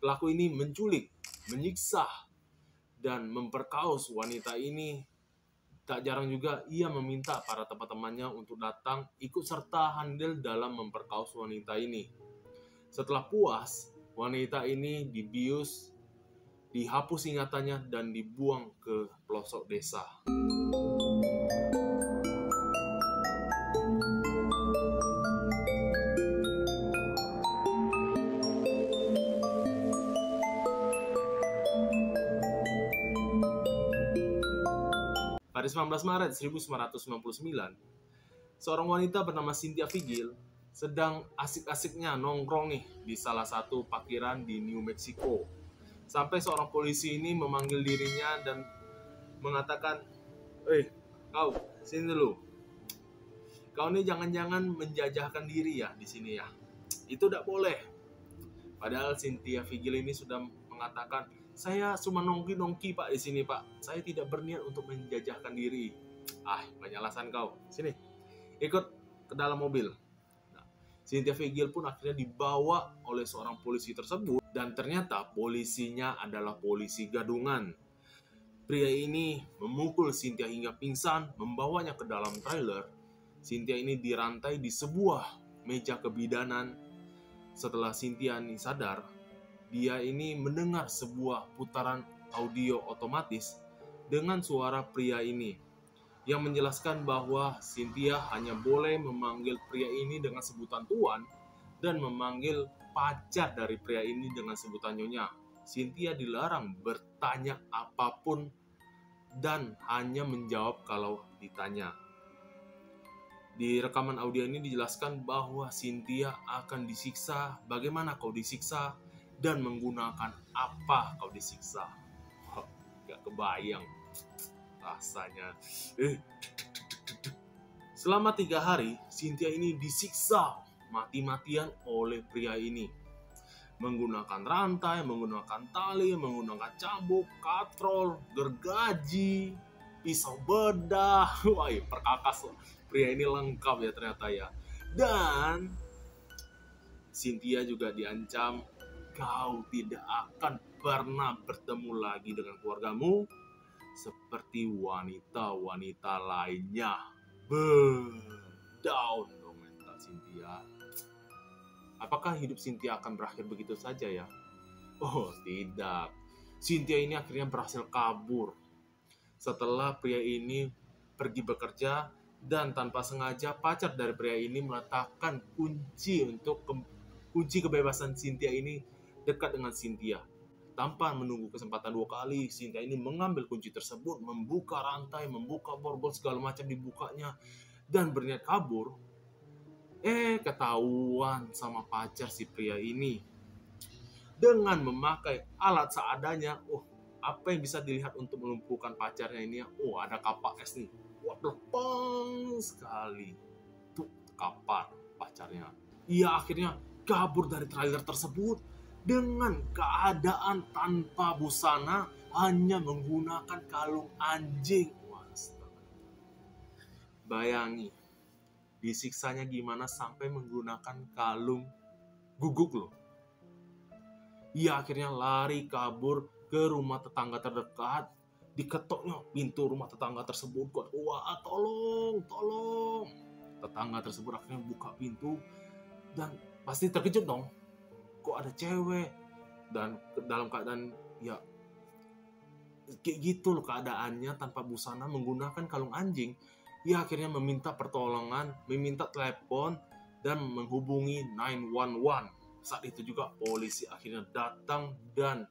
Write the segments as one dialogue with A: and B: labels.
A: Pelaku ini menculik, menyiksa, dan memperkaos wanita ini. Tak jarang juga ia meminta para teman-temannya untuk datang ikut serta andil dalam memperkaos wanita ini. Setelah puas, wanita ini dibius, dihapus ingatannya, dan dibuang ke pelosok desa. Pada 19 Maret 1999, seorang wanita bernama Cynthia Vigil sedang asik-asiknya nongkrong nih di salah satu parkiran di New Mexico. Sampai seorang polisi ini memanggil dirinya dan mengatakan, kau, sini dulu. Kau ini jangan-jangan menjajahkan diri ya di sini ya. Itu tidak boleh." Padahal Cynthia Vigil ini sudah mengatakan, "Saya cuma nongki-nongki Pak di sini Pak. Saya tidak berniat untuk menjajahkan diri." Banyak alasan kau. Sini, ikut ke dalam mobil. Cynthia Vigil pun akhirnya dibawa oleh seorang polisi tersebut, dan ternyata polisinya adalah polisi gadungan. Pria ini memukul Cynthia hingga pingsan, membawanya ke dalam trailer. Cynthia ini dirantai di sebuah meja kebidanan. Setelah Cynthia ini sadar, dia ini mendengar sebuah putaran audio otomatis dengan suara pria ini yang menjelaskan bahwa Cynthia hanya boleh memanggil pria ini dengan sebutan tuan dan memanggil pacar dari pria ini dengan sebutan nyonya. Cynthia dilarang bertanya apapun dan hanya menjawab kalau ditanya. Di rekaman audio ini dijelaskan bahwa Cynthia akan disiksa, bagaimana kau disiksa, dan menggunakan apa kau disiksa. Gak kebayang rasanya. Selama 3 hari, Cynthia ini disiksa mati-matian oleh pria ini. Menggunakan rantai, menggunakan tali, menggunakan cambuk, katrol, gergaji, pisau bedah. Perkakas pria ini lengkap ya ternyata ya. Dan Cynthia juga diancam, "Kau tidak akan pernah bertemu lagi dengan keluargamu seperti wanita-wanita lainnya." Down dong mental Cynthia. Apakah hidup Cynthia akan berakhir begitu saja ya? Oh tidak. Cynthia ini akhirnya berhasil kabur. Setelah pria ini pergi bekerja, dan tanpa sengaja pacar dari pria ini meletakkan kunci kebebasan Cynthia ini dekat dengan Cynthia. Tanpa menunggu kesempatan 2 kali, Cynthia ini mengambil kunci tersebut, membuka rantai, membuka borgol, segala macam dibukanya, dan berniat kabur. Ketahuan sama pacar si pria ini. Dengan memakai alat seadanya, apa yang bisa dilihat untuk melumpuhkan pacarnya ini ya? Ada kapak es nih. Lepang sekali. Tuh, kapar pacarnya. Ia akhirnya kabur dari trailer tersebut dengan keadaan tanpa busana, hanya menggunakan kalung anjing. Bayangi, disiksanya gimana sampai menggunakan kalung guguk loh. Ia akhirnya lari kabur ke rumah tetangga terdekat. Diketoknya pintu rumah tetangga tersebut. Tolong. Tetangga tersebut akhirnya buka pintu dan pasti terkejut dong. Kok ada cewek dan dalam keadaan ya kayak gitu loh keadaannya, tanpa busana, menggunakan kalung anjing. Ia akhirnya meminta pertolongan, meminta telepon dan menghubungi 911. Saat itu juga polisi akhirnya datang dan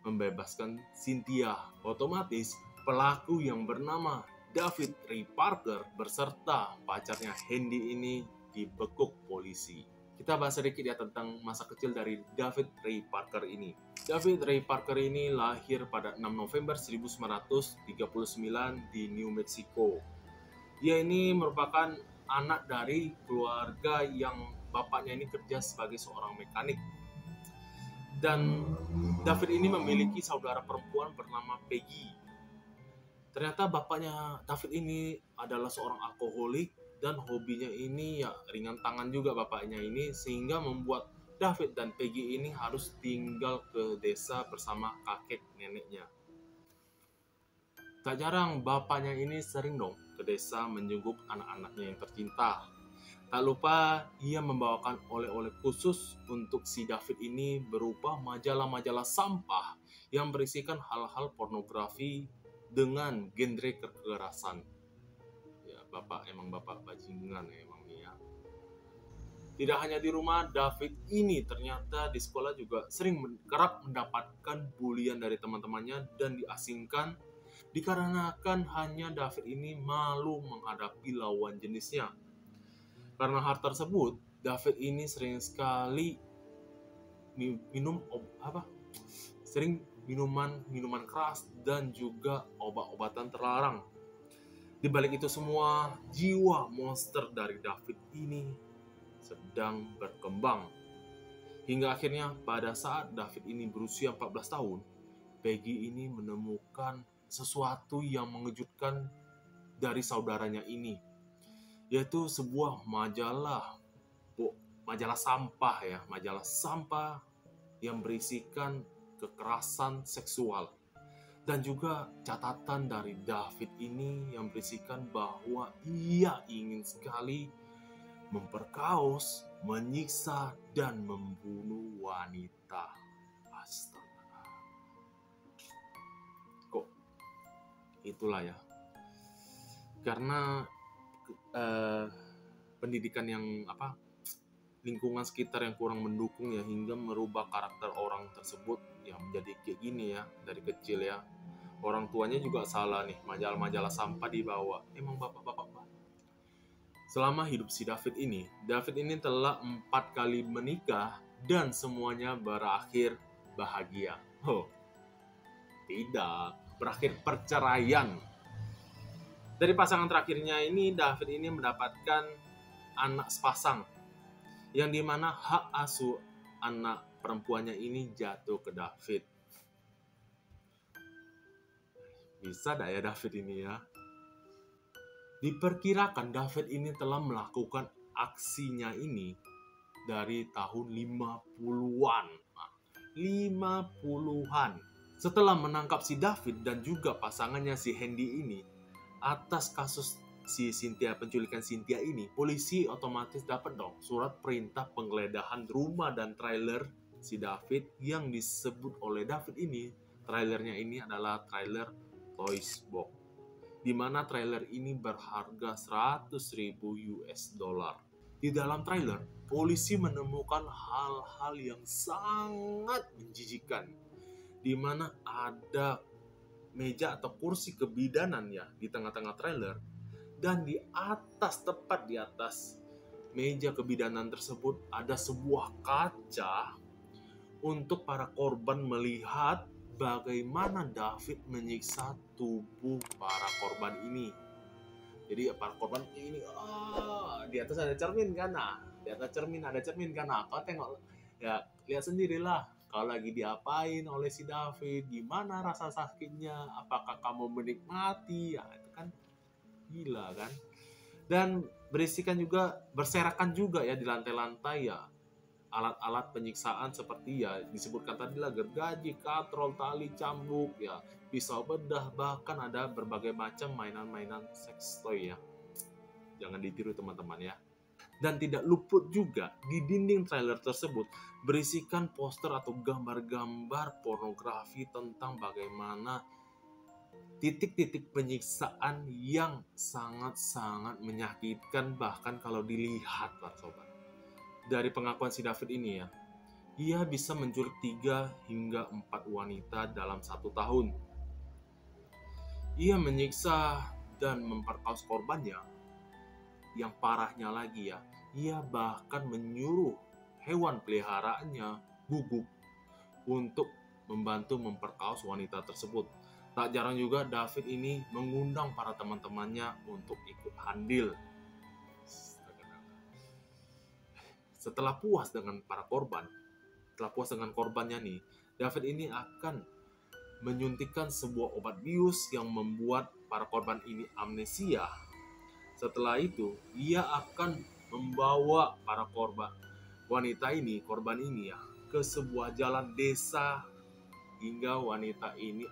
A: membebaskan Cynthia. Otomatis pelaku yang bernama David Ray Parker beserta pacarnya Handy ini dibekuk polisi. Kita bahas sedikit ya tentang masa kecil dari David Ray Parker ini. David Ray Parker ini lahir pada 6 November 1939 di New Mexico. Dia ini merupakan anak dari keluarga yang bapaknya ini kerja sebagai seorang mekanik. Dan David ini memiliki saudara perempuan bernama Peggy. Ternyata bapaknya David ini adalah seorang alkoholik dan hobinya ini ya ringan tangan juga bapaknya ini, sehingga membuat David dan Peggy ini harus tinggal ke desa bersama kakek neneknya. Tak jarang bapaknya ini sering dong ke desa menjenguk anak-anaknya yang tercinta. Tak lupa ia membawakan oleh-oleh khusus untuk si David ini berupa majalah-majalah sampah yang berisikan hal-hal pornografi dengan genre kekerasan. Ya, emang bapak bajingan ya emang nih ya. Tidak hanya di rumah, David ini ternyata di sekolah juga kerap mendapatkan bulian dari teman-temannya dan diasingkan dikarenakan hanya David ini malu menghadapi lawan jenisnya. Karena hal tersebut, David ini sering sekali minuman keras dan juga obat-obatan terlarang. Di balik itu semua, jiwa monster dari David ini sedang berkembang. Hingga akhirnya pada saat David ini berusia 14 tahun, Peggy ini menemukan sesuatu yang mengejutkan dari saudaranya ini, yaitu sebuah majalah sampah yang berisikan kekerasan seksual dan juga catatan dari David ini yang berisikan bahwa ia ingin sekali memperkaos, menyiksa dan membunuh wanita. Astaga. Kok itulah ya. Karena pendidikan yang lingkungan sekitar yang kurang mendukung ya, hingga merubah karakter orang tersebut yang menjadi kayak gini ya dari kecil ya. Orang tuanya juga salah nih, majalah-majalah sampah dibawa. Emang bapak-bapak. Selama hidup si David ini telah 4 kali menikah dan semuanya berakhir bahagia. Tidak, berakhir perceraian. Dari pasangan terakhirnya ini, David ini mendapatkan anak sepasang, yang dimana hak asuh anak perempuannya ini jatuh ke David. Bisa dah ya David ini ya. Diperkirakan David ini telah melakukan aksinya ini dari tahun 50-an. 50-an. Setelah menangkap si David dan juga pasangannya si Hendy ini atas kasus si penculikan Cynthia ini, polisi otomatis dapat dong surat perintah penggeledahan rumah dan trailer si David yang disebut oleh David ini. Trailernya ini adalah trailer Toys Box, di mana trailer ini berharga $100,000. Di dalam trailer, polisi menemukan hal-hal yang sangat menjijikkan, di mana ada meja atau kursi kebidanan ya di tengah-tengah trailer, dan tepat di atas meja kebidanan tersebut ada sebuah kaca untuk para korban melihat bagaimana David menyiksa tubuh para korban ini. Jadi para korban ini di atas ada cermin kan, di atas cermin ada cermin kan, kau tengok ya, lihat sendirilah kalau lagi diapain oleh si David, gimana rasa sakitnya, apakah kamu menikmati, ya itu kan gila kan. Dan berserakan juga ya di lantai-lantai ya alat-alat penyiksaan seperti ya disebutkan tadi lah, gergaji, katrol, tali, cambuk, ya pisau bedah, bahkan ada berbagai macam mainan-mainan sex toy ya. Jangan ditiru teman-teman ya. Dan tidak luput juga di dinding trailer tersebut berisikan poster atau gambar-gambar pornografi tentang bagaimana titik-titik penyiksaan yang sangat-sangat menyakitkan, bahkan kalau dilihat para sobat. Dari pengakuan si David ini ya, ia bisa menculik 3 hingga 4 wanita dalam 1 tahun. Ia menyiksa dan memperkaos korbannya. Yang parahnya lagi ya, ia bahkan menyuruh hewan peliharaannya gugup untuk membantu memperkaos wanita tersebut. Tak jarang juga David ini mengundang para teman-temannya untuk ikut andil. Setelah puas dengan korbannya nih, David ini akan menyuntikkan sebuah obat bius yang membuat para korban ini amnesia. Setelah itu, ia akan membawa para korban wanita ini, korban ini ya, ke sebuah jalan desa hingga wanita ini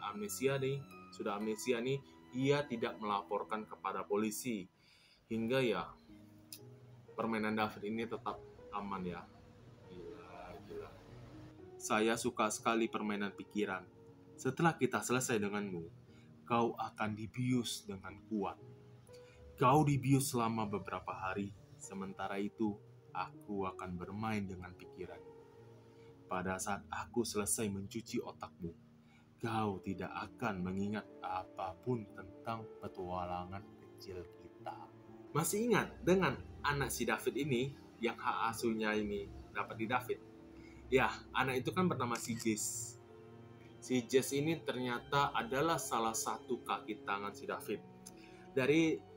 A: sudah amnesia nih, ia tidak melaporkan kepada polisi. Hingga ya, permainan David ini tetap aman ya. Gila. Saya suka sekali permainan pikiran. Setelah kita selesai denganmu, kau akan dibius dengan kuat. Kau dibius selama beberapa hari, sementara itu aku akan bermain dengan pikiran. Pada saat aku selesai mencuci otakmu, kau tidak akan mengingat apapun tentang petualangan kecil kita. Masih ingat dengan anak si David ini, yang hak asuhnya ini dapat di David? Ya, anak itu kan bernama si Jess. Si Jess ini ternyata adalah salah satu kaki tangan si David.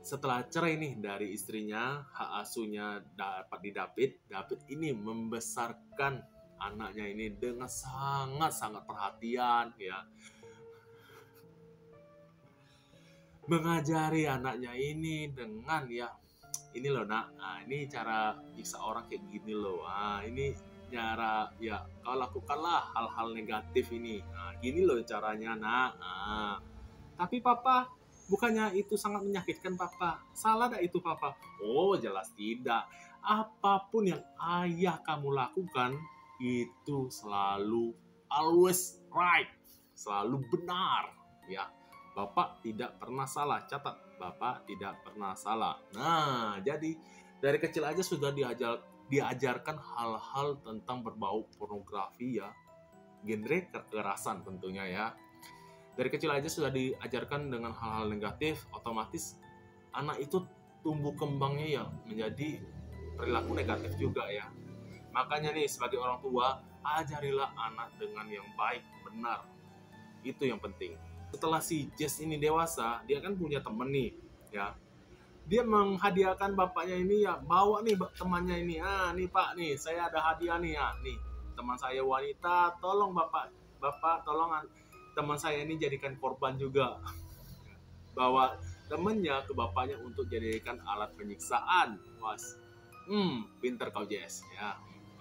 A: Setelah cerai nih dari istrinya, hak asuhnya dapat di David. David ini membesarkan anaknya ini dengan sangat-sangat perhatian ya. Mengajari anaknya ini dengan ya, ini loh nak, ini cara bisa orang kayak gini loh. Ini cara ya, kau lakukanlah hal-hal negatif ini. Gini loh caranya nak. Tapi papa, bukannya itu sangat menyakitkan papa? Salah dah itu papa? Oh jelas tidak. Apapun yang ayah kamu lakukan itu selalu always right, selalu benar ya. Bapak tidak pernah salah, catat, bapak tidak pernah salah. Nah, jadi dari kecil aja sudah diajarkan hal-hal tentang berbau pornografi ya, genre kekerasan tentunya ya. Dari kecil aja sudah diajarkan dengan hal-hal negatif, otomatis anak itu tumbuh kembangnya ya menjadi perilaku negatif juga ya. Makanya nih, sebagai orang tua, ajarilah anak dengan yang baik, benar. Itu yang penting. Setelah si Jess ini dewasa, dia kan punya temen nih, ya. Dia menghadiahkan bapaknya ini ya, bawa nih temannya ini. Nih pak, nih saya ada hadiah nih ya. Nih, teman saya wanita, tolong bapak tolong teman saya ini jadikan korban juga. Bawa temennya ke bapaknya untuk jadikan alat penyiksaan. Was, pinter kau Jess, ya.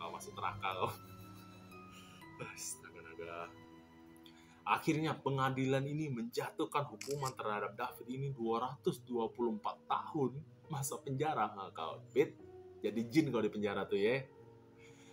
A: Masuk neraka loh. Astaga. Akhirnya pengadilan ini menjatuhkan hukuman terhadap David ini 224 tahun masa penjara. Kau jadi jin kalau di penjara tuh ya.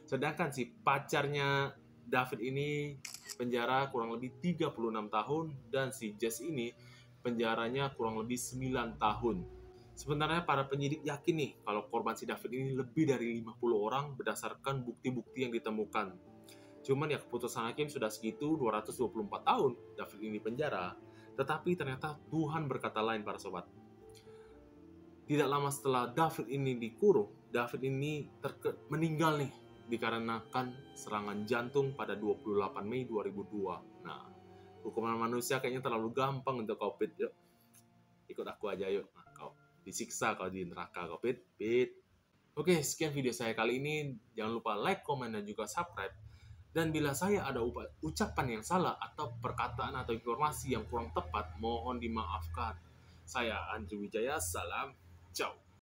A: Sedangkan si pacarnya David ini penjara kurang lebih 36 tahun dan si Jess ini penjaranya kurang lebih 9 tahun. Sebenarnya para penyidik yakin nih kalau korban si David ini lebih dari 50 orang berdasarkan bukti-bukti yang ditemukan. Cuman ya keputusan hakim sudah segitu, 224 tahun David ini penjara. Tetapi ternyata Tuhan berkata lain para sobat. Tidak lama setelah David ini dikurung, David ini meninggal nih dikarenakan serangan jantung pada 28 Mei 2002. Nah, hukuman manusia kayaknya terlalu gampang untuk kau Pit. Yuk, ikut aku aja yuk. Nah, kau disiksa kalau di neraka kau Pit. Oke, sekian video saya kali ini. Jangan lupa like, komen, dan juga subscribe. Dan bila saya ada ucapan yang salah atau perkataan atau informasi yang kurang tepat, mohon dimaafkan. Saya Andrew Wijaya, salam, ciao.